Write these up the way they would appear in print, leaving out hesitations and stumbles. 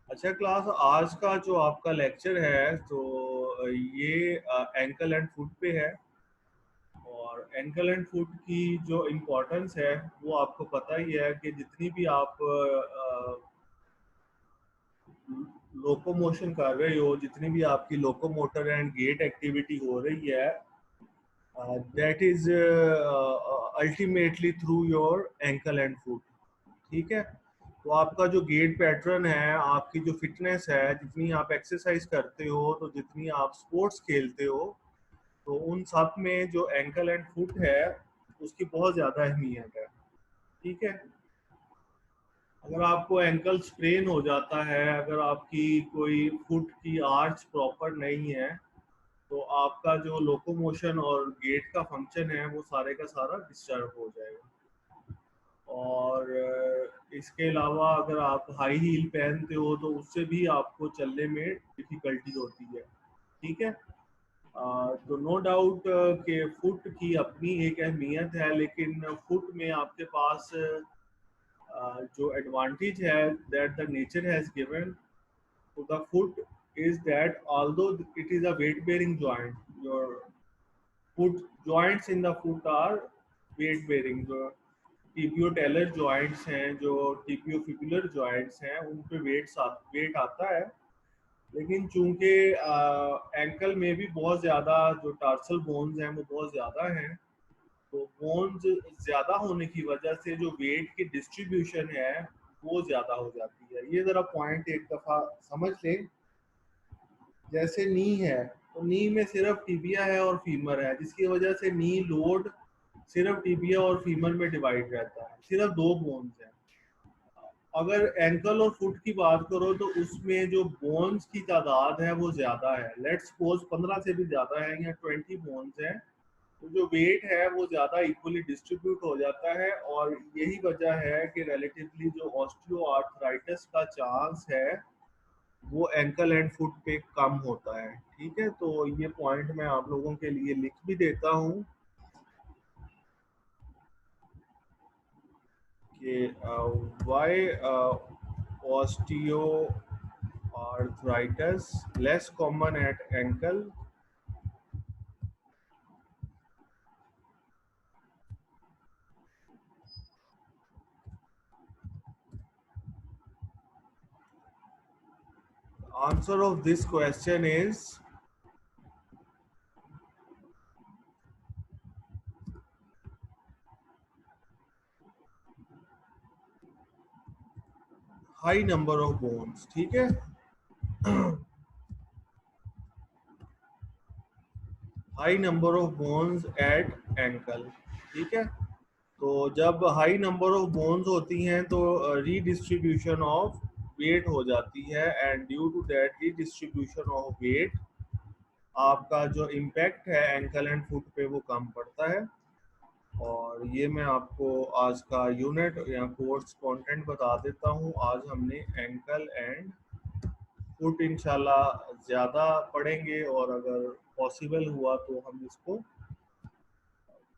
अच्छा क्लास, आज का जो आपका लेक्चर है तो ये एंकल एंड फुट पे है। और एंकल एंड फुट की जो इम्पोर्टेंस है वो आपको पता ही है कि जितनी भी आप लोकोमोशन कर रहे हो, जितनी भी आपकी लोकोमोटर एंड गेट एक्टिविटी हो रही है, that is ultimately through your ankle and foot. ठीक है। तो आपका जो गेट पैटर्न है, आपकी जो फिटनेस है, जितनी आप एक्सरसाइज करते हो, तो जितनी आप स्पोर्ट्स खेलते हो, तो उन सब में जो एंकल एंड फुट है उसकी बहुत ज़्यादा अहमियत है। ठीक है। अगर आपको एंकल स्प्रेन हो जाता है, अगर आपकी कोई फुट की आर्च प्रॉपर नहीं है, तो आपका जो लोकोमोशन और गेट का फंक्शन है वो सारे का सारा डिस्टर्ब हो जाएगा। और इसके अलावा अगर आप हाई हील पहनते हो तो उससे भी आपको चलने में डिफ़िकल्टी होती है। ठीक है। तो नो डाउट कि फुट की अपनी एक अहमियत है, लेकिन फुट में आपके पास जो एडवांटेज है that the nature has given to the foot is that although it is a weight bearing joint, your foot joints in the foot are weight bearing। जो टिबियोटेलर जॉइंट्स हैं, जो टिबियोफिबुलर जॉइंट्स हैं, उन पे वेट आता है। लेकिन चूंकि एंकल में भी बहुत ज़्यादा जो टार्सल बोन्स हैं वो बहुत ज़्यादा हैं, तो बोन्स ज़्यादा होने की वजह से जो वेट की डिस्ट्रीब्यूशन है वो ज़्यादा हो जाती है। ये ज़रा पॉइंट एक दफ़ा समझ लें। जैसे नी है, तो नी में सिर्फ टिबिया है और फीमर है, जिसकी वजह से नी लोड सिर्फ टिबिया और फीमर में डिवाइड रहता है, सिर्फ दो बोन्स हैं। अगर एंकल और फुट की बात करो तो उसमें जो बोन्स की तादाद है वो ज़्यादा है। लेट्स सपोज 15 से भी ज़्यादा है या 20 बोन्स हैं, तो जो वेट है वो ज़्यादा इक्वली डिस्ट्रीब्यूट हो जाता है। और यही वजह है कि रिलेटिवली जो ऑस्टियोआर्थराइटिस का चांस है वो एंकल एंड फुट पे कम होता है। ठीक है। तो ये पॉइंट मैं आप लोगों के लिए लिख भी देता हूँ कि why osteoarthritis less common at ankle. Answer of this question is high number of bones. ठीक है। High number of bones at ankle. ठीक है। तो जब हाई नंबर ऑफ बोन्स होती हैं तो रीडिस्ट्रीब्यूशन ऑफ वेट हो जाती है, and due to that redistribution of weight आपका जो इम्पैक्ट है एंकल एंड फुट पे वो कम पड़ता है। और ये मैं आपको आज का यूनिट या कोर्स कंटेंट बता देता हूँ। आज हमने एंकल एंड फुट इंशाल्लाह ज़्यादा पढ़ेंगे, और अगर पॉसिबल हुआ तो हम इसको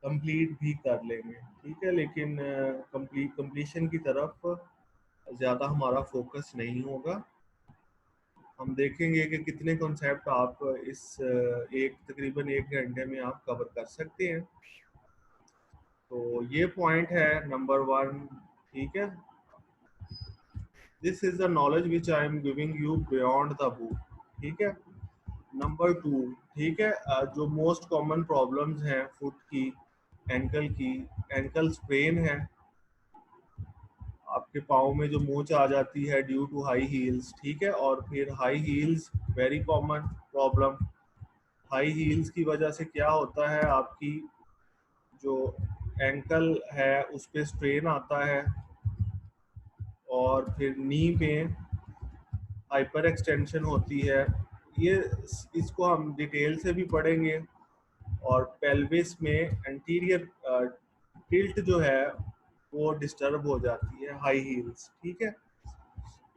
कंप्लीट भी कर लेंगे। ठीक है। लेकिन कंप्लीशन की तरफ ज़्यादा हमारा फोकस नहीं होगा। हम देखेंगे कि कितने कॉन्सेप्ट आप इस एक तकरीबन 1 घंटे में आप कवर कर सकते हैं। तो ये पॉइंट है नंबर 1। ठीक है। This is the knowledge which I am giving you beyond the book. ठीक है। नंबर 2। ठीक है। जो मोस्ट कॉमन प्रॉब्लम्स हैं फुट की, एंकल की, एंकल स्प्रेन है। आपके पाँव में जो मोच आ जाती है ड्यू टू हाई हील्स। ठीक है। और फिर high heels very common problem. High heels की वजह से क्या होता है, आपकी जो एंकल है उस पर स्ट्रेन आता है, और फिर नी में हाइपर एक्सटेंशन होती है। ये इसको हम डिटेल से भी पढ़ेंगे। और पेल्विस में एंटीरियर टिल्ट जो है वो डिस्टर्ब हो जाती है हाई हील्स। ठीक है।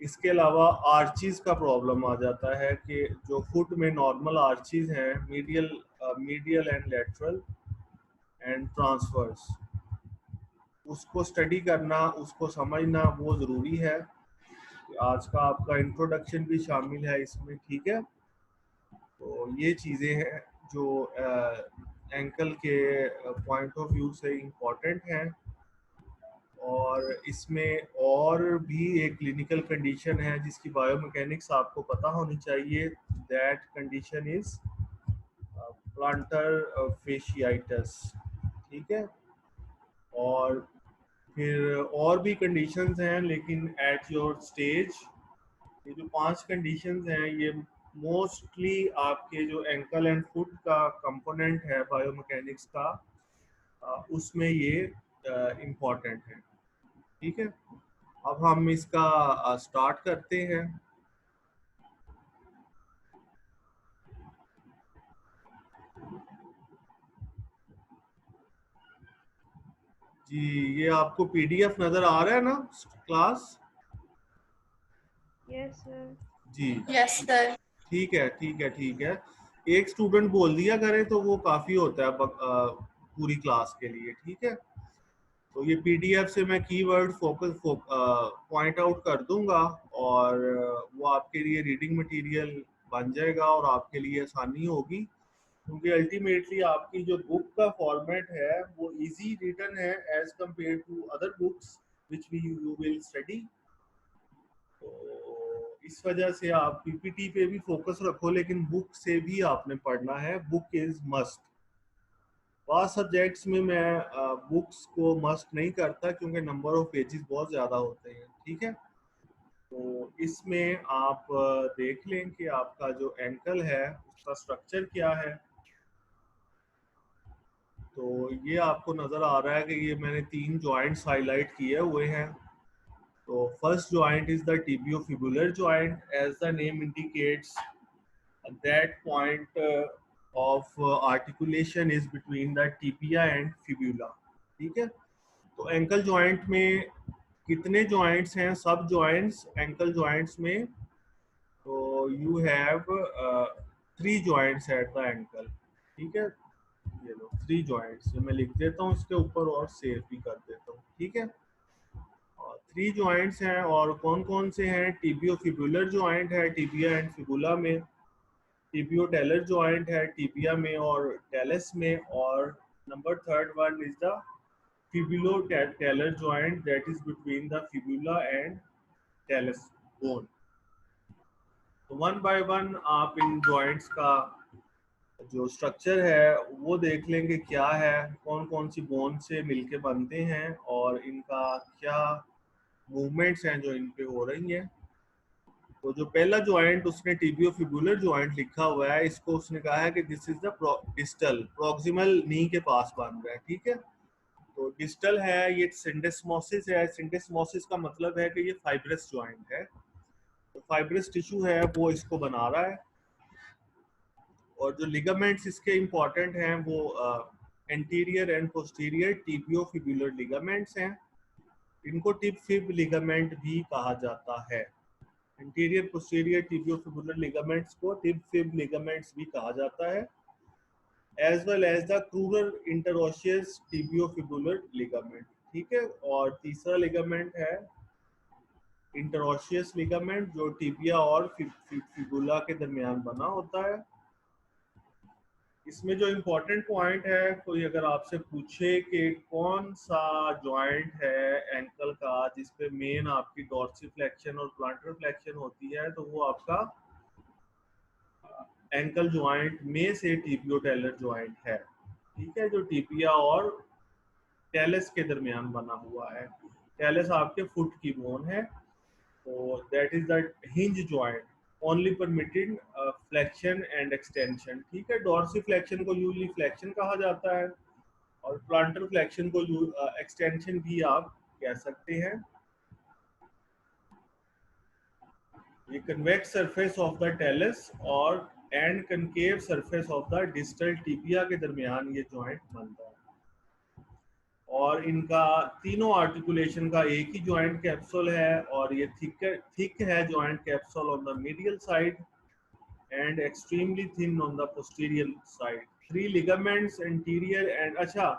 इसके अलावा आर्चीज का प्रॉब्लम आ जाता है कि जो फुट में नॉर्मल आर्चीज हैं, medial and lateral and transverse, उसको स्टडी करना, उसको समझना वो ज़रूरी है। आज का आपका इंट्रोडक्शन भी शामिल है इसमें, ठीक है। तो ये चीज़ें हैं जो एंकल के पॉइंट ऑफ व्यू से इम्पोर्टेंट हैं। और इसमें और भी एक क्लिनिकल कंडीशन है जिसकी बायोमैकेनिक्स आपको पता होनी चाहिए। That condition is planter fasciitis, ठीक है। और फिर और भी कंडीशंस हैं, लेकिन एट योर स्टेज ये जो 5 कंडीशंस हैं ये मोस्टली आपके जो एंकल एंड फुट का कंपोनेंट है बायोमैकेनिक्स का, उसमें ये इम्पॉर्टेंट है, ठीक है। अब हम इसका स्टार्ट करते हैं। जी, ये आपको पीडीएफ नजर आ रहा है ना क्लास? Yes sir. जी यस सर। ठीक है, ठीक है, ठीक है। एक स्टूडेंट बोल दिया करे तो वो काफी होता है पूरी क्लास के लिए, ठीक है। तो ये पीडीएफ से मैं कीवर्ड फोकस पॉइंट आउट कर दूंगा और वो आपके लिए रीडिंग मटेरियल बन जाएगा और आपके लिए आसानी होगी, क्योंकि अल्टीमेटली आपकी जो बुक का फॉर्मेट है वो इजी रिटन है as compare to other books which we you will study. तो इस वजह से आप पीपीटी पे भी फोकस रखो, लेकिन बुक से भी आपने पढ़ना है। Book is must. बाद सब्जेक्ट्स में मैं बुक्स को मस्ट नहीं करता क्योंकि नंबर ऑफ पेजेस बहुत ज़्यादा होते हैं, ठीक है। तो इसमें आप देख लें कि आपका जो एंकल है उसका स्ट्रक्चर क्या है। तो ये आपको नज़र आ रहा है कि ये मैंने 3 जॉइंट्स हाईलाइट किए हुए हैं। तो first joint is the tibiofibular joint, as the name indicates that point of articulation is between the tibia and fibula, ठीक है। तो एंकल जॉइंट में कितने जॉइंट्स हैं? सब जॉइंट्स एंकल जॉइंट्स में, तो you have 3 joints at the ankle, ठीक है। ये लो 3 जॉइंट्स, मैं लिख देता हूँ इसके ऊपर और सेव भी कर देता हूँ, ठीक है। 3 जॉइंट्स हैं और कौन कौन से हैं? टिबियोफिबुलर जॉइंट है टिबिया एंड फिबुला में, टिबियोटेलर जॉइंट है टिबिया में और टेलस में, और number third one is the fibulotalar joint that is between the fibula and talus bone. तो वन बाय वन आप इन जॉइंट्स का जो स्ट्रक्चर है वो देख लेंगे क्या है, कौन कौन सी बोन से मिलके बनते हैं और इनका क्या मूवमेंट्स हैं जो इन पे हो रही हैं। तो जो पहला जॉइंट उसने टिबियोफिबुलर जॉइंट लिखा हुआ है, इसको उसने कहा है कि this is the distal proximal knee के पास बन रहा है, ठीक है। तो डिस्टल है, ये सिंडेस्मोसिस है। सिंडेस्मोसिस का मतलब है कि ये फाइब्रस जॉइंट है, तो फाइब्रस टिश्यू है वो इसको बना रहा है। और जो लिगामेंट्स इसके इम्पॉर्टेंट हैं वो anterior and posterior tibiofibular ligaments हैं। इनको टिप फिब लिगामेंट भी कहा जाता है। इंटीरियर पोस्टीरियर टिबियोफिबुलर लिगामेंट्स को टिप फिब लिगामेंट्स भी कहा जाता है, as well as the crural interosseous tibiofibular ligament, ठीक है। और तीसरा लिगामेंट है इंटरओशियस लिगामेंट, जो टिबिया और फिबुला के दरमियान बना होता है। इसमें जो इम्पोर्टेंट पॉइंट है, कोई अगर आपसे पूछे कि कौन सा जॉइंट है एंकल का जिसपे मेन आपकी डॉर्सिफ्लेक्शन और प्लांटर फ्लेक्शन होती है, तो वो आपका एंकल जॉइंट में से टिबियोटेलर जॉइंट है, ठीक है, जो टिबिया और टेलस के दरमियान बना हुआ है। टेलस आपके फुट की बोन है, तो that is the hinge joint only permitted flexion and extension, ठीक है। डॉर्सिफ्लेक्शन को यूजली फ्लेक्शन कहा जाता है और प्लांटर फ्लेक्शन को एक्सटेंशन भी आप कह सकते हैं। ये convex surface of the talus और and concave surface of the distal tibia के दरमियान ये जॉइंट बनता है। और इनका तीनों आर्टिकुलेशन का एक ही जॉइंट कैप्सूल है और ये थिक है joint capsule on the medial side and extremely thin on the posterior side. 3 ligaments interior and, अच्छा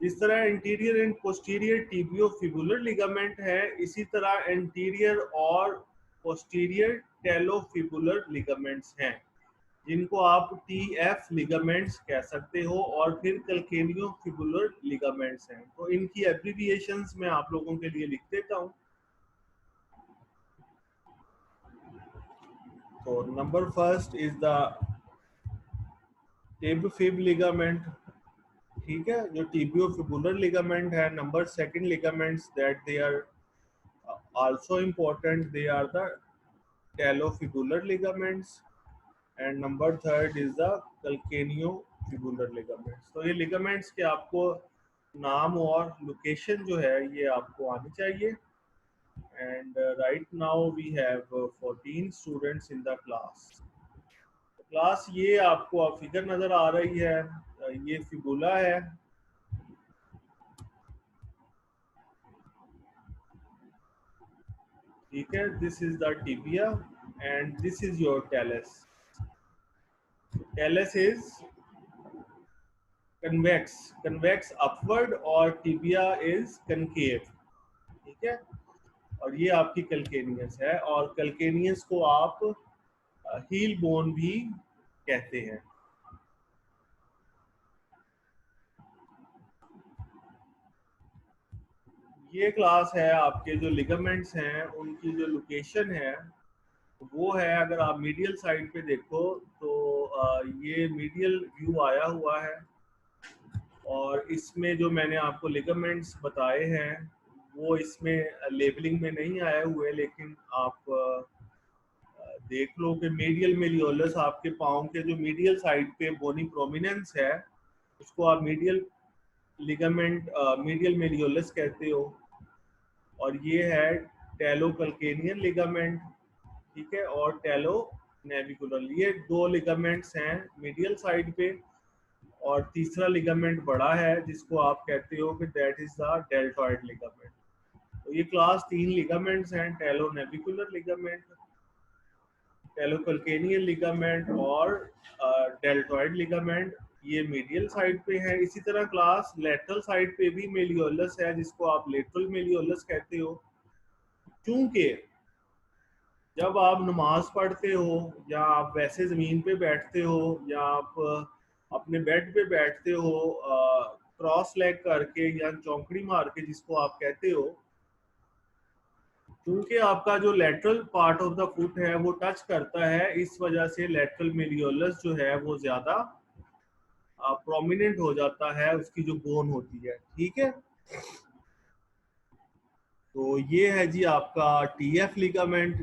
इस तरह interior and posterior tibiofibular ligament है, इसी तरह इंटीरियर और पोस्टीरियर टेलोफिबुलर लिगामेंट्स हैं, जिनको आप टीएफ लिगामेंट्स कह सकते हो, और फिर कैल्केनियोफिबुलर लिगामेंट्स हैं। तो इनकी एब्रिविएशंस मैं आप लोगों के लिए लिख देता हूँ। तो number first is the tib fib ligament, ठीक है, जो टिबियोफिबुलर लिगामेंट है। Number second ligaments that they are also important, they are the talofibular ligaments, and number third is the calcaneofibular ligaments. तो ये लिगामेंट्स के आपको नाम और लोकेशन जो है ये आपको आनी चाहिए। And right now we have 14 students in the class. Class ये आपको फिगर नजर आ रही है, ये फिबुला है, ठीक है, this is the tibia and this is your talus. Talus is convex upward और टिबिया इज कनकेव, ठीक है। और ये आपकी कैल्केनियस है, और कैल्केनियस को आप हील बोन भी कहते हैं। ये क्लास है आपके जो लिगामेंट्स हैं उनकी जो लोकेशन है वो है, अगर आप मीडियल साइड पे देखो तो ये मीडियल व्यू आया हुआ है, और इसमें जो मैंने आपको लिगामेंट्स बताए हैं वो इसमें लेबलिंग में नहीं आए हुए, लेकिन आप देख लो कि मीडियल मेलियोलस आपके पाँव के जो मीडियल साइड पे बोनी प्रोमिनेंस है उसको आप मीडियल लिगामेंट मीडियल मेलियोलस कहते हो। और ये है टेलो कैल्केनियन लिगामेंट, ठीक है, और टेलो नेविकुलर। ये दो लिगामेंट्स हैं मीडियल साइड पे, और तीसरा लिगामेंट बड़ा है जिसको आप कहते हो कि that is the deltoid ligament. तो ये क्लास 3 लिगामेंट्स हैं, टेलो नेविकुलर लिगामेंट, टेलो कैल्केनियन लिगामेंट और डेल्टॉइड लिगामेंट, ये मीडियल साइड पे है। इसी तरह क्लास लेटरल साइड पे भी मेलियोलस है जिसको आप लेटरल मेलियोलस कहते हो। क्योंकि जब आप नमाज पढ़ते हो या आप वैसे ज़मीन पे बैठते हो या आप अपने बेड पे बैठते हो क्रॉस लेग करके या चौंकड़ी मार के जिसको आप कहते हो, क्योंकि आपका जो lateral part of the foot है वो टच करता है, इस वजह से लेटरल मेलियोलस जो है वो ज़्यादा प्रोमिनेंट हो जाता है, उसकी जो बोन होती है, ठीक है। तो ये है जी आपका टीएफ लिगामेंट,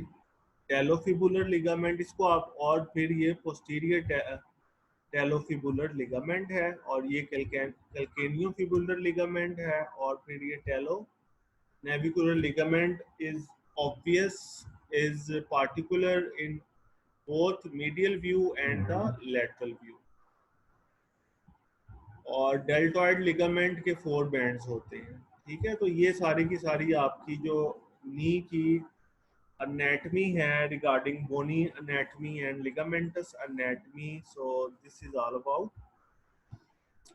टेलोफिबुलर लिगामेंट, इसको आप, और फिर ये पोस्टीरियर टेलोफिबुलर लिगामेंट है, और ये कैल्केनियोफिबुलर लिगामेंट है, और फिर ये talo navicular ligament is obvious, is particular in both medial view and the lateral view. और डेल्टॉइड लिगामेंट के 4 बैंड्स होते हैं, ठीक है। तो ये सारी की सारी आपकी जो नी की anatomy है regarding bony anatomy and ligamentous anatomy, so this is all about।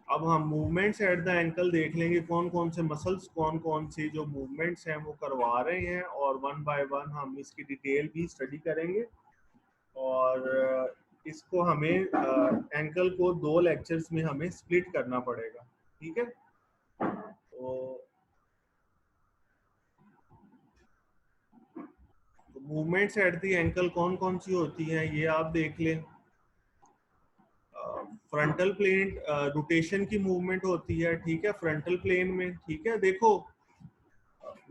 अब हम मूवमेंट्स एट द एंकल देख लेंगे, कौन कौन से मसल्स कौन कौन सी जो मूवमेंट्स हैं वो करवा रहे हैं, और वन बाय वन हम इसकी डिटेल भी स्टडी करेंगे। और इसको हमें एंकल को 2 लेक्चर्स में हमें स्प्लिट करना पड़ेगा, ठीक है। तो मूवमेंट्स एट द एंकल कौन कौन सी होती हैं ये आप देख लें। फ्रंटल प्लेन रोटेशन की मूवमेंट होती है, ठीक है, फ्रंटल प्लेन में, ठीक है। देखो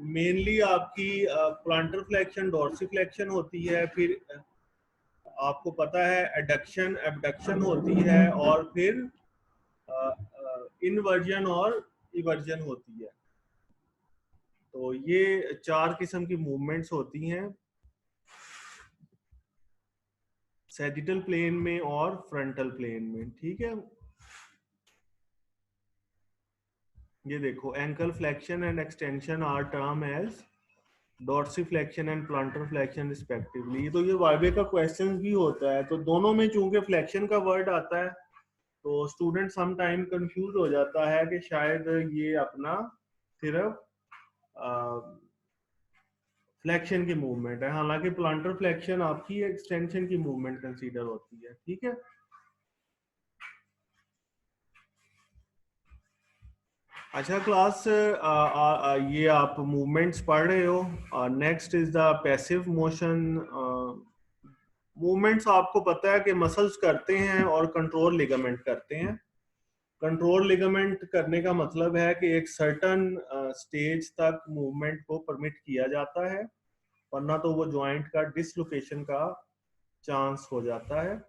मेनली आपकी प्लांटर फ्लेक्शन डॉर्सिफ्लेक्शन होती है, फिर आपको पता है एडक्शन एबडक्शन होती है, और फिर इनवर्जन और इवर्जन होती है। तो ये 4 किस्म की मूवमेंट्स होती हैं सैजिटल प्लेन में और फ्रंटल प्लेन में, ठीक है। ये देखो ankle flexion and extension are term as dorsiflexion and plantar flexion respectively. तो ये वाइवे का क्वेश्चन भी होता है, तो दोनों में चूंकि फ्लेक्शन का वर्ड आता है तो स्टूडेंट सम टाइम कंफ्यूज हो जाता है कि शायद ये अपना सिर्फ फ्लेक्शन की मूवमेंट है, हालांकि प्लांटर फ्लेक्शन आपकी एक्सटेंशन की मूवमेंट कंसीडर होती है। ठीक है, अच्छा क्लास, ये आप मूवमेंट्स पढ़ रहे हो। Next is the passive motion. Movements आपको पता है कि मसल्स करते हैं और कंट्रोल लिगामेंट करते हैं। कंट्रोल लिगामेंट करने का मतलब है कि एक सर्टन स्टेज तक मूवमेंट को परमिट किया जाता है, वरना तो वो जॉइंट का डिसलोकेशन का चांस हो जाता है।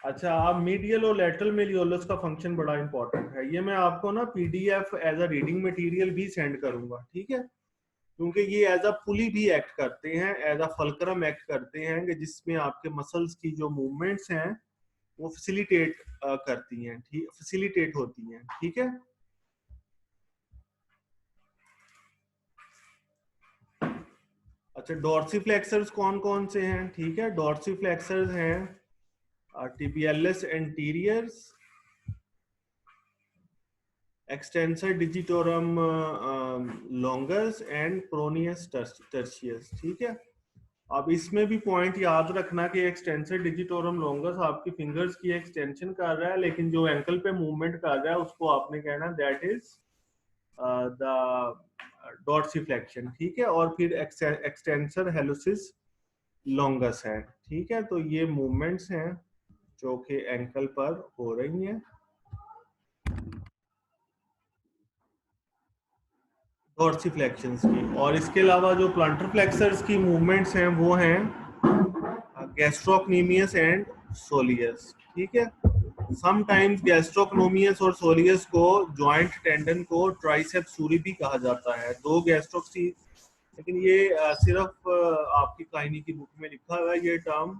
अच्छा, आप मीडियल और लेटरल मेलियोलस का फंक्शन बड़ा इंपॉर्टेंट है, ये मैं आपको ना PDF as a reading material भी सेंड करूंगा। ठीक है, क्योंकि ये एज अ पुली भी एक्ट करते हैं, एज अ फलक्रम एक्ट करते हैं, कि जिसमें आपके मसल्स की जो मूवमेंट्स हैं वो फैसिलिटेट करती हैं, ठीक, फैसिलिटेट होती हैं। ठीक है, अच्छा डॉर्सीफ्लेक्सर्स कौन कौन से हैं? ठीक है, डॉर्सीफ्लेक्सर्स हैं टिबियलिस एंटीरियर्स, एक्सटेंसर डिजिटोरम लॉन्गस एंड प्रोनियस टर्शियस। ठीक है, अब इसमें भी पॉइंट याद रखना कि एक्सटेंसर डिजिटोरम लॉन्गस आपकी फिंगर्स की एक्सटेंशन कर रहा है, लेकिन जो एंकल पे मूवमेंट कर रहा है उसको आपने कहना दैट इज द डॉर्सीफ्लेक्शन। ठीक है, और फिर एक्सटेंसर हेलुसिस लॉन्गस है। ठीक है, तो ये मूवमेंट्स हैं जो कि एंकल पर हो रही हैं, डॉर्सीफ्लेक्शंस की। और इसके अलावा जो प्लांटर फ्लेक्सर्स की मूवमेंट्स हैं वो हैं गैस्ट्रोक्नीमियस एंड सोलियस। ठीक है, समटाइम्स गैस्ट्रोक्नोमियस और सोलियस को जॉइंट टेंडन को ट्राइसेप सूरी भी कहा जाता है, दो गैस्ट्रोक्सी, लेकिन ये सिर्फ आपकी काइनी की बुक में लिखा हुआ है, ये टर्म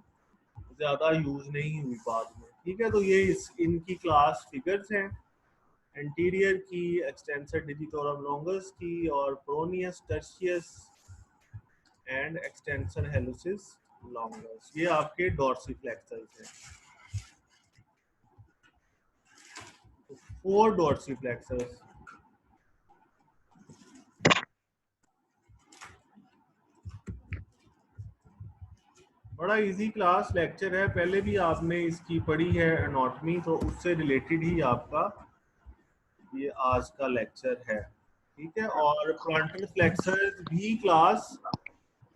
ज्यादा यूज नहीं हुई बाद में। ठीक है, तो ये इनकी क्लास फिगर्स हैं, एंटीरियर की, एक्सटेंसर डिजिटोरम लॉन्गस की, और प्रोनियस टर्शियस एंड एक्सटेंसर हेलुसिस लॉन्गस, ये आपके डॉर्सीफ्लेक्सर्स हैं। फोर डॉर्सीफ्लेक्सर्स, बड़ा इजी क्लास लेक्चर है, पहले भी आपने इसकी पढ़ी है एनाटॉमी, तो उससे रिलेटेड ही आपका ये आज का लेक्चर है। ठीक है, और प्लांटर फ्लेक्सर्स भी क्लास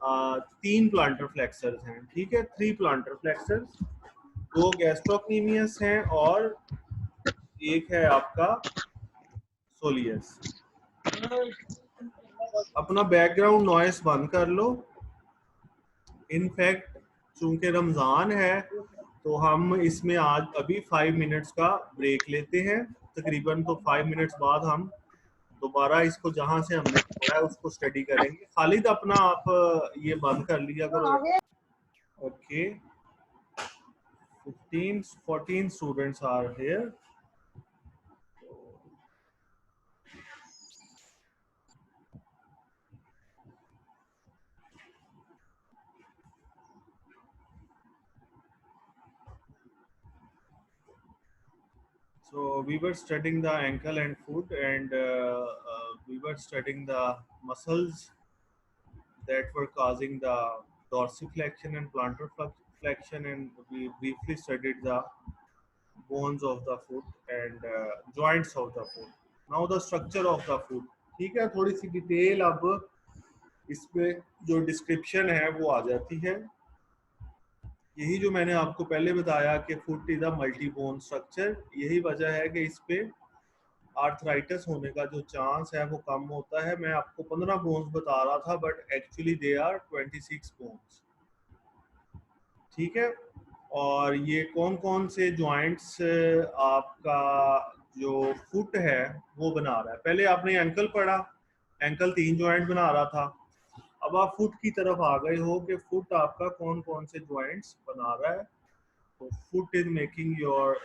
तीन प्लांटर फ्लेक्सर्स हैं। ठीक है, थ्री प्लांटर फ्लेक्सर्स, दो गैस्ट्रोक्नीमियस हैं और एक है आपका सोलियस। अपना बैकग्राउंड नॉइस बंद कर लो। इनफैक्ट चूंकि रमजान है तो हम इसमें आज अभी 5 मिनट्स का ब्रेक लेते हैं तकरीबन, तो 5 मिनट्स बाद हम दोबारा इसको जहां से हमने पढ़ा है उसको स्टडी करेंगे। खालिद अपना आप ये बंद कर लिया करो। Okay, 14 students are here. So we were studying the ankle and foot, and we were studying the muscles that were causing the dorsiflexion and plantar flexion, and we briefly studied the bones of the foot and joints of the foot. Now the structure of the foot. ठीक है, थोड़ी सी detail अब इसमें जो description है वो आ जाती है। यही जो मैंने आपको पहले बताया कि foot is a multi bone structure, यही वजह है कि इस पे आर्थराइटिस होने का जो चांस है वो कम होता है। मैं आपको 15 बोन्स बता रहा था, but actually they are 26 bones. ठीक है, और ये कौन कौन से जॉइंट्स आपका जो फुट है वो बना रहा है? पहले आपने एंकल पढ़ा, एंकल 3 जॉइंट बना रहा था। अब आप फुट की तरफ आ गए हो कि फुट आपका कौन कौन से जॉइंट्स बना रहा है। तो foot is making your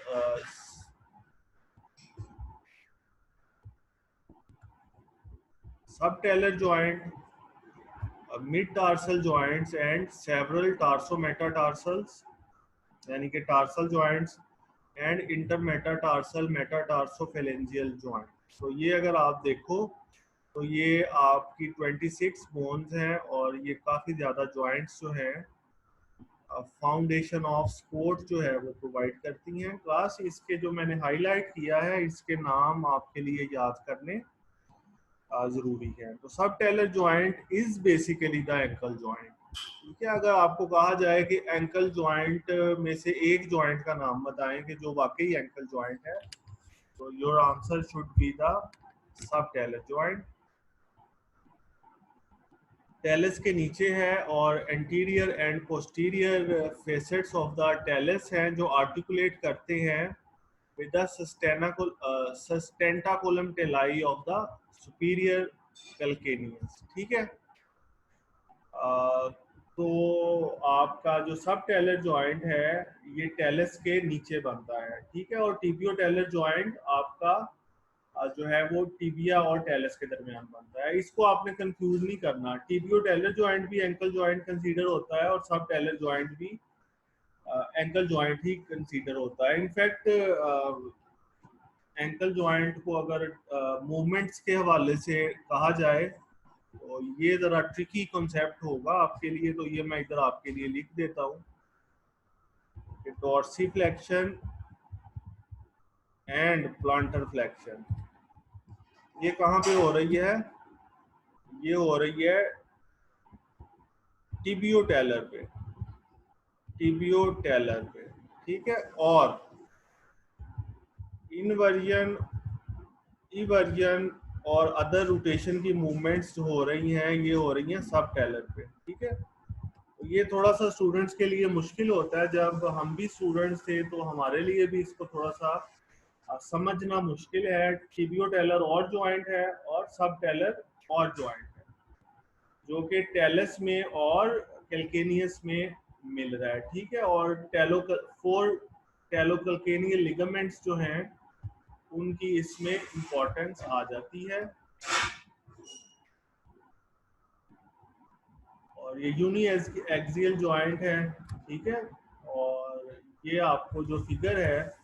subtalar joint, mid tarsal joints and several tarsometatarsals, यानी कि tarsal joints, and intermetatarsal metatarsophalangeal joint. तो ये अगर आप देखो तो ये आपकी 26 बोन्स हैं और ये काफ़ी ज़्यादा जॉइंट्स जो हैं फाउंडेशन ऑफ स्पोर्ट जो है वो प्रोवाइड करती हैं। क्लास इसके जो मैंने हाईलाइट किया है इसके नाम आपके लिए याद करने ज़रूरी है। तो सब Taylor joint is basically the ankle joint. ठीक है, अगर आपको कहा जाए कि एंकल जॉइंट में से एक जॉइंट का नाम बताएं कि जो वाकई एंकल जॉइंट है, तो your answer should be the सब टेलर जॉइंट। टेलस के नीचे है और anterior and posterior facets of the talus हैं जो आर्टिकुलेट करते हैं with the sustentaculum tali of the superior calcaneus. ठीक है, तो आपका जो सब टेलर जॉइंट है ये टेलस के नीचे बनता है। ठीक है, और टीबियो टेलर जॉइंट आपका जो है वो टिबिया और टेलस के दरमियान बनता है। इसको आपने कंफ्यूज नहीं करना, टिबियो टेलर जॉइंट भी एंकल जॉइंट कंसीडर होता है और सब टेलर जॉइंट भी एंकल जॉइंट ही कंसीडर होता है। इनफैक्ट एंकल जॉइंट को अगर मूवमेंट्स के हवाले से कहा जाए तो ये ज़रा ट्रिकी कॉन्सेप्ट होगा आपके लिए, तो ये मैं इधर आपके लिए लिख देता हूँ कि डॉर्सीफ्लेक्शन एंड प्लांटर फ्लेक्शन ये कहाँ पे हो रही है, ये हो रही है टिबियो टेलर पे, टिबियो टेलर पे। ठीक है, और इनवर्जन इवर्जन और अदर रोटेशन की मूवमेंट्स जो हो रही हैं ये हो रही हैं सब टेलर पे। ठीक है, तो ये थोड़ा सा स्टूडेंट्स के लिए मुश्किल होता है, जब हम भी स्टूडेंट्स थे तो हमारे लिए भी इसको थोड़ा सा समझना मुश्किल है। टिबियो टेलर और जॉइंट है और सब टेलर और जॉइंट है जो कि टेलस में और कैल्केनियस में मिल रहा है। ठीक है, और टेलोकैल्केनियल लिगामेंट्स जो हैं उनकी इसमें इंपॉर्टेंस आ जाती है। और ये यूनी एक्सियल जॉइंट है। ठीक है, और ये आपको जो फिगर है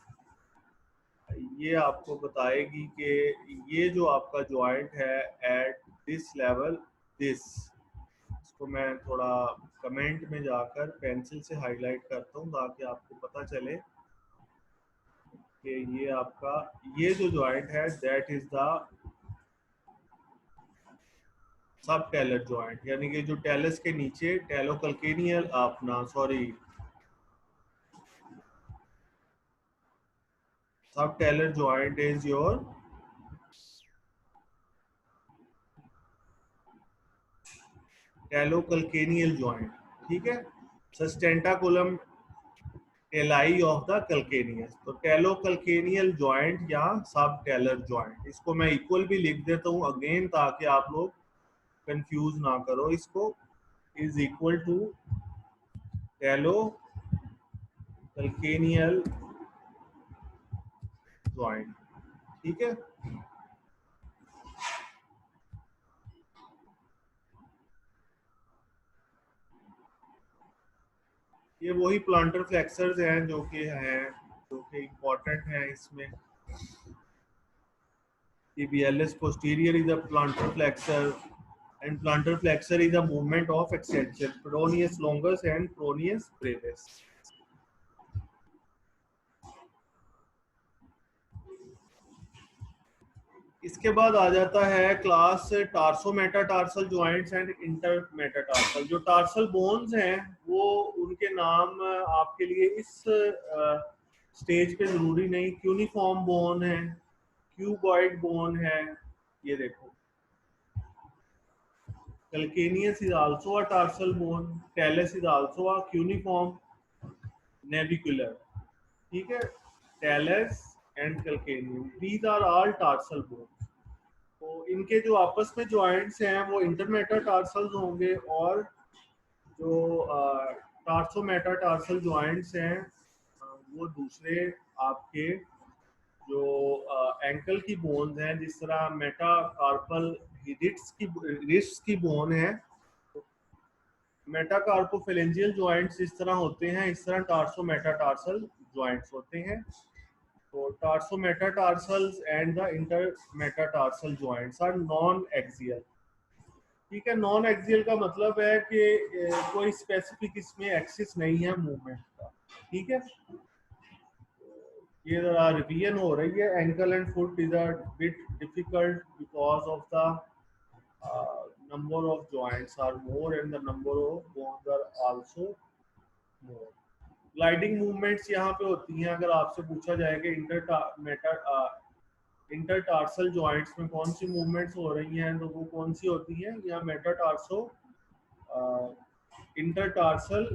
ये आपको बताएगी कि ये जो आपका जॉइंट है एट दिस लेवल दिस, इसको मैं थोड़ा कमेंट में जाकर पेंसिल से हाईलाइट करता हूँ ताकि आपको पता चले कि ये आपका ये जो जॉइंट है दैट इज द सब टेलर जॉइंट, यानी कि जो टेलस के नीचे टेलोकैल्केनियल अपना sorry sub Taylor joint is your talocalcaneal joint. ठीक है, सस्टेंटाकुलम टेलाई ऑफ द कैल्केनियस। तो टेलोकैल्केनियल जॉइंट या सब टेलर जॉइंट, इसको मैं इक्वल भी लिख देता हूँ अगेन ताकि आप लोग कंफ्यूज ना करो इसको, इज इक्वल टू टेलोकैल्केनियल जॉइंट। ठीक है, ये वही प्लांटर फ्लेक्सर्स हैं जो कि इम्पोर्टेंट हैं इसमें। tibialis posterior is a plantar flexor and plantar flexor is a movement of extension, peroneus longus and peroneus brevis। इसके बाद आ जाता है class tarso metatarsal joints and inter metatarsal. जो टार्सल बोन्स हैं वो उनके नाम आपके लिए इस स्टेज पे जरूरी नहीं, क्यूनिफॉर्म बोन है, क्यूबॉइड बोन है, ये देखो calcaneus is also a tarsal bone, talus is also a cuneiform navicular। ठीक है, talus and calcaneum these are all tarsal bones। तो इनके जो आपस में जॉइंट्स हैं वो इंटरमेटाटार्सल्स होंगे और जो टार्सोमेटाटार्सल जॉइंट्स हैं वो दूसरे आपके जो एंकल की बोन्स हैं, जिस तरह मेटाकार्पल रिस्ट्स की बोन है, मेटाकार्पोफेलेंजियल जॉइंट्स इस तरह होते हैं, इस तरह टार्सो मेटाटार्सल जॉइंट्स होते हैं। तो tarsometatarsals and the intermetatarsal joints are non-axial. ठीक है, नॉन एक्सियल का मतलब है कि कोई स्पेसिफिक इसमें एक्सिस नहीं है मूवमेंट का। ठीक है, ये जरा रिवीजन हो रही है। Ankle and foot is a bit difficult because of the number of joints are more and the number of bones are also more. Gliding movements यहाँ पे होती हैं। अगर आपसे पूछा जाए कि इंटरटार्सल जॉइंट्स में कौन सी मूवमेंट्स हो रही हैं तो वो कौन सी होती हैं, या मेटाटार्सो इंटरटार्सल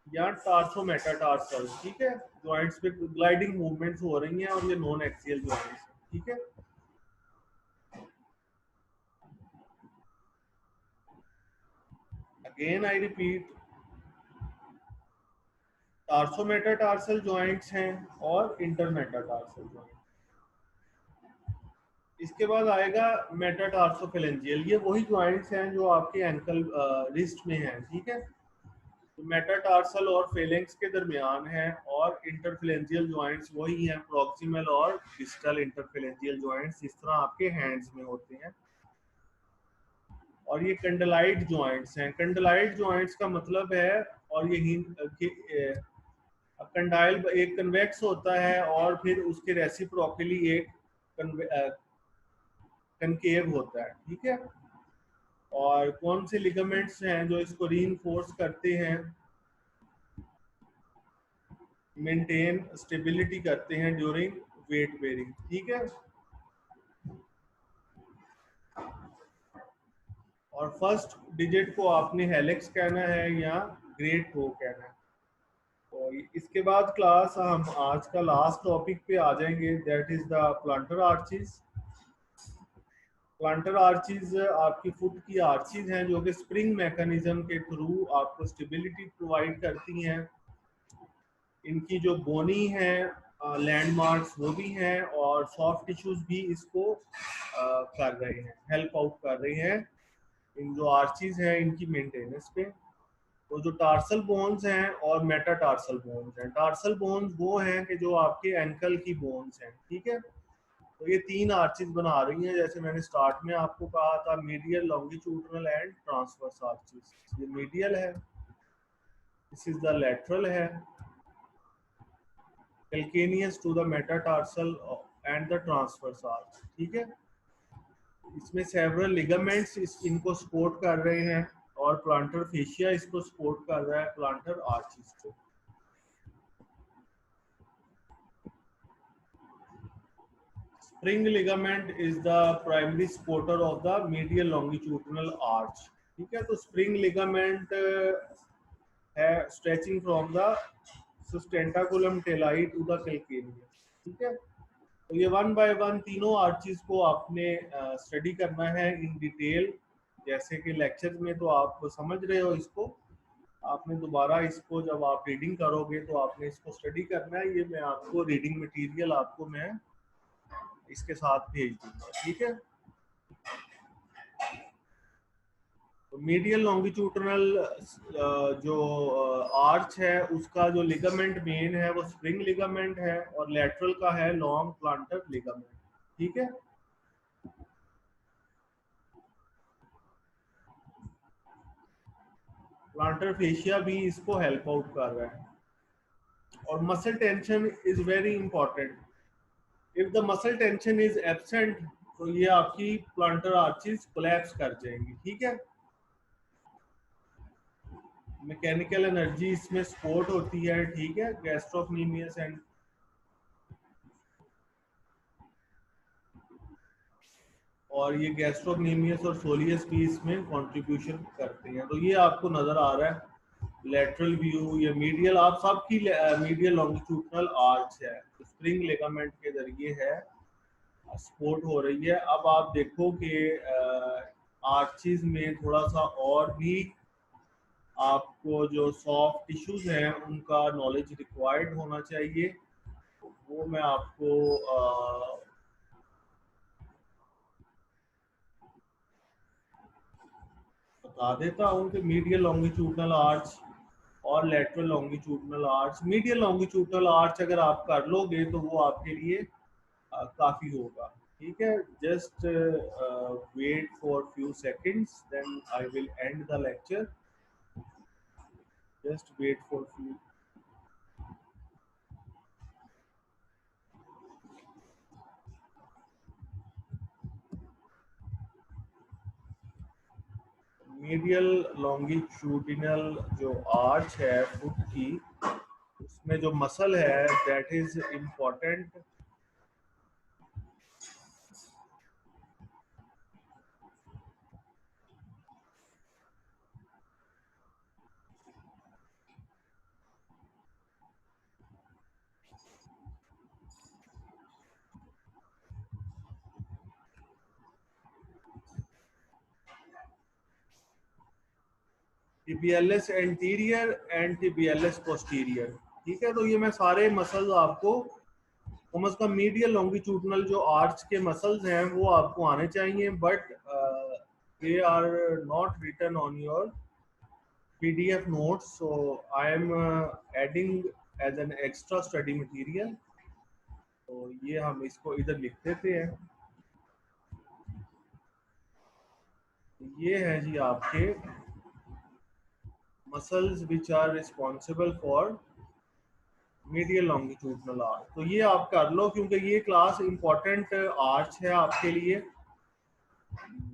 या टार्सो मेटाटार्सल। ठीक है, जॉइंट्स पे ग्लाइडिंग मूवमेंट्स हो रही हैं और ये नॉन एक्सियल जॉइंट्स। ठीक है, अगेन आई रिपीट, टार्सोमेटाटार्सल जॉइंट्स हैं और इंटरमेटाटार्सल जॉइंट्स। इसके बाद आएगा मेटाटार्सोफेलेंजियल। ये वही जॉइंट्स हैं जो आपके एंकल रिस्ट में हैं। ठीक है, तो मेटाटार्सल और फेलेंक्स के दरमियान है, और इंटरफेलेंजियल जॉइंट्स वही हैं, प्रॉक्सिमल और डिस्टल इंटरफेलेंजियल जॉइंट्स, जिस तरह आपके हैंड्स में होते हैं। और ये कंडलाइट जॉइंट्स हैं। कंडलाइट जॉइंट्स का मतलब है, और ये कंडाइल एक कन्वेक्स होता है और फिर उसके रेसिप्रोकली एक कनकेव होता है। ठीक है, और कौन से लिगामेंट्स हैं जो इसको रीइंफोर्स करते हैं, मेंटेन स्टेबिलिटी करते हैं ड्यूरिंग वेट बेरिंग। ठीक है, और फर्स्ट डिजिट को आपने हेलिक्स कहना है या ग्रेट टो कहना है। तो इसके बाद क्लास हम आज का लास्ट टॉपिक पे आ जाएंगे, that is the planter arches. Planter arches आपकी फुट की आर्चिज हैं जो कि स्प्रिंग मैकेनिज्म के थ्रू आपको स्टेबिलिटी प्रोवाइड करती हैं। इनकी जो बोनी है लैंडमार्क्स वो भी हैं, और सॉफ्ट टिश्यूज भी इसको कर रहे हैं, हेल्प आउट कर रहे हैं इन जो आर्चिज हैं इनकी मेंटेनेंस पे। तो जो टार्सल बोन्स हैं और मेटाटार्सल बोन्स हैं, टार्सल बोन्स वो हैं कि जो आपके एंकल की बोन्स हैं। ठीक है, तो ये तीन आर्चिज बना रही हैं, जैसे मैंने स्टार्ट में आपको कहा था, medial, longitudinal and transverse arches. ये मीडियल है, दिस इज द लेटरल है, calcaneus to the metatarsal and the transverse arch. ठीक है, इसमें सेवरल लिगामेंट्स इनको सपोर्ट कर रहे हैं, और प्लांटर फेशिया इसको सपोर्ट कर रहा है प्लांटर आर्चिस को। Spring ligament is the primary supporter of the medial longitudinal arch. ठीक है, तो स्प्रिंग लिगामेंट है stretching from the sustentaculum tali to the calcaneus. ठीक है, तो ये वन बाय वन तीनों आर्चिस को आपने स्टडी करना है इन डिटेल। जैसे कि लेक्चर में तो आप समझ रहे हो इसको, आपने दोबारा इसको जब आप रीडिंग करोगे तो आपने इसको स्टडी करना है। ये मैं आपको रीडिंग मटेरियल आपको मैं इसके साथ भेज दूंगा। ठीक है, तो मीडियल लॉन्गिट्यूडनल जो आर्च है उसका जो लिगामेंट मेन है वो स्प्रिंग लिगामेंट है, और लेटरल का है लॉन्ग प्लांटर लिगामेंट। ठीक है, प्लांटर फेशिया भी इसको हेल्प आउट कर रहा है। और muscle tension is very important. If the muscle tension is absent तो ये आपकी प्लांटर आर्चिज कोलैप्स कर जाएंगी। ठीक है, मैकेनिकल एनर्जी इसमें सपोर्ट होती है। ठीक है, गैस्ट्रोक्नीमियस एंड और ये गैस्ट्रोक्नीमियस और सोलियस भी इसमें कंट्रीब्यूशन करते हैं। तो ये आपको नजर आ रहा है लेटरल व्यू, ये मीडियल आप सबकी मीडियल लॉन्गिट्यूडनल आर्च है, स्प्रिंग लिगामेंट के जरिए है सपोर्ट हो रही है। अब आप देखो कि आर्चिज में थोड़ा सा और भी आपको जो सॉफ्ट टिश्यूज हैं उनका नॉलेज रिक्वायर्ड होना चाहिए। वो मैं आपको बता देता हूँ कि मीडियल लॉन्गिट्यूडनल आर्च और lateral longitudinal arch, medial longitudinal arch अगर आप कर लोगे तो वो आपके लिए काफी होगा। ठीक है, just wait for few seconds then I will end the lecture. Just wait for few. Medial longitudinal जो आर्च है फुट की, उसमें जो मसल है that is important. Tibialis anterior and tibialis posterior. ठीक है, तो ये मैं सारे मसल्स आपको कम अज कम मीडियल लॉन्गिट्यूडनल जो आर्च के मसल्स हैं वो आपको आने चाहिए, but they are not written on your PDF notes, so I am adding as an extra study material। तो ये हम इसको इधर लिख देते हैं। ये है जी आपके muscles which are responsible for medial longitudinal arch. तो ये आप कर लो क्योंकि ये क्लास इंपॉर्टेंट आर्च है आपके लिए।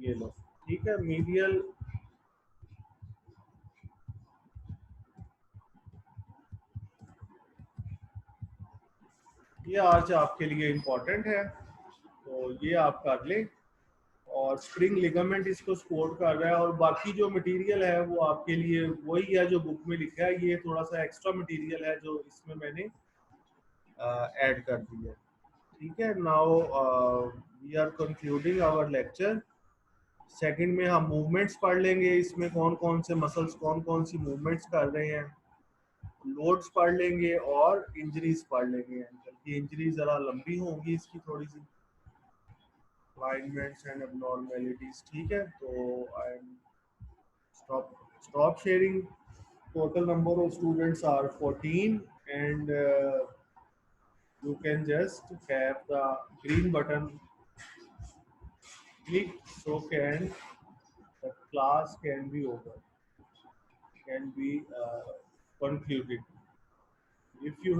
ये लो, ठीक है, मीडियल, ये आर्च आपके लिए इंपॉर्टेंट है, तो ये आप कर लें। और स्प्रिंग लिगामेंट इसको सपोर्ट कर रहा है, और बाकी जो मटेरियल है वो आपके लिए वही है जो बुक में लिखा है। ये थोड़ा सा एक्स्ट्रा मटेरियल है जो इसमें मैंने ऐड कर दिया है। ठीक है, now we are concluding our lecture. Second में हम मूवमेंट्स पढ़ लेंगे, इसमें कौन कौन से मसल्स कौन कौन सी मूवमेंट्स कर रहे हैं, लोड्स पढ़ लेंगे और इंजरीज पढ़ लेंगे। एंकल की इंजरी ज़रा लंबी होगी इसकी थोड़ी सी, alignments and abnormalities। ठीक है, तो I am stop sharing। Total number of students are 14, and you can just have the green button click, so can the class can be over, can be concluded if you